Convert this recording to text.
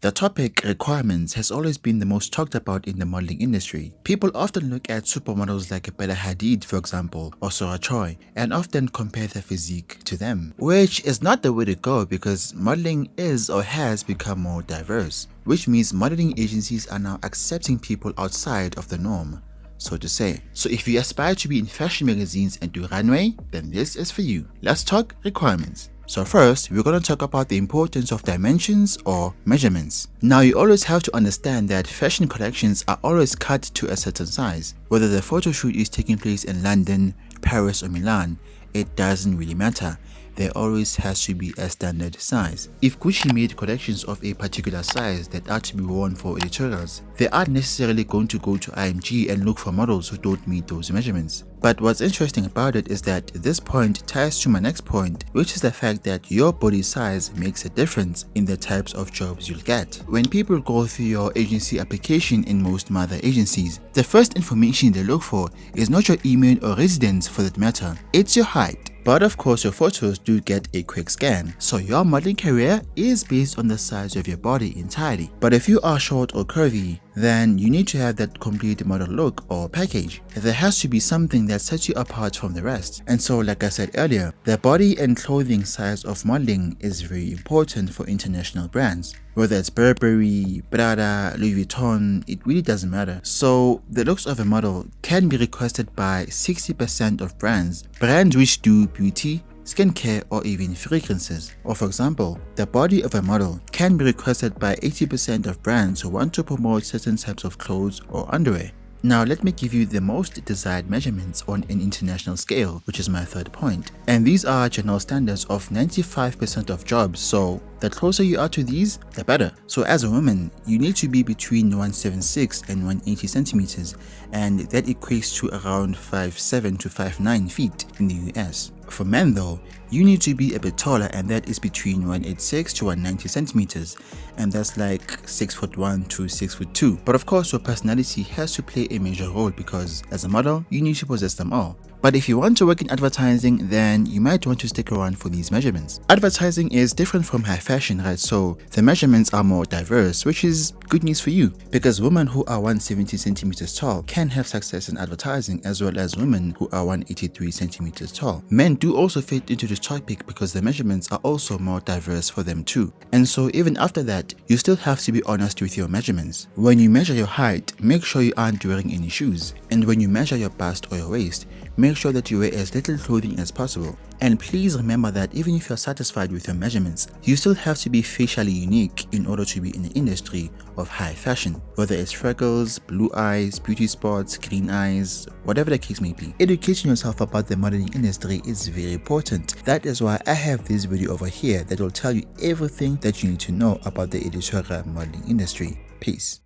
The topic requirements has always been the most talked about in the modeling industry. People often look at supermodels like Bella Hadid, for example, or Sora Choi, and often compare their physique to them, which is not the way to go because modeling is or has become more diverse, which means modeling agencies are now accepting people outside of the norm, so to say. So if you aspire to be in fashion magazines and do runway, then this is for you. Let's talk requirements. So first, we're going to talk about the importance of dimensions or measurements. Now you always have to understand that fashion collections are always cut to a certain size. Whether the photo shoot is taking place in London, Paris or Milan, it doesn't really matter. There always has to be a standard size. If Gucci made collections of a particular size that are to be worn for editorials, they aren't necessarily going to go to IMG and look for models who don't meet those measurements. But what's interesting about it is that this point ties to my next point, which is the fact that your body size makes a difference in the types of jobs you'll get. When people go through your agency application in most mother agencies, the first information they look for is not your email or residence for that matter, it's your height. But of course your photos do get a quick scan, so your modeling career is based on the size of your body entirely. But if you are short or curvy, then you need to have that complete model look or package. There has to be something that sets you apart from the rest. And so like I said earlier, the body and clothing size of modeling is very important for international brands. Whether it's Burberry, Prada, Louis Vuitton, it really doesn't matter. So the looks of a model can be requested by 60% of brands which do beauty, skincare or even fragrances. Or for example, the body of a model can be requested by 80% of brands who want to promote certain types of clothes or underwear. Now let me give you the most desired measurements on an international scale, which is my third point. And these are general standards of 95% of jobs, so the closer you are to these, the better. So as a woman, you need to be between 176 and 180 centimeters, and that equates to around 5'7" to 5'9" feet in the US. For men though, you need to be a bit taller, and that is between 186 to 190 centimeters, and that's like 6'1" to 6'2". But of course your personality has to play a major role because as a model, you need to possess them all. But if you want to work in advertising, then you might want to stick around for these measurements. Advertising is different from high fashion, right? So the measurements are more diverse, which is good news for you because women who are 170 centimeters tall can have success in advertising, as well as women who are 183 centimeters tall. Men do also fit into this topic because the measurements are also more diverse for them too. And so even after that, you still have to be honest with your measurements. When you measure your height, make sure you aren't wearing any shoes. And when you measure your bust or your waist, make sure that you wear as little clothing as possible. And please remember that even if you're satisfied with your measurements, you still have to be facially unique in order to be in the industry of high fashion. Whether it's freckles, blue eyes, beauty spots, green eyes, whatever the case may be. Educating yourself about the modeling industry is very important. That is why I have this video over here that will tell you everything that you need to know about the editorial modeling industry. Peace.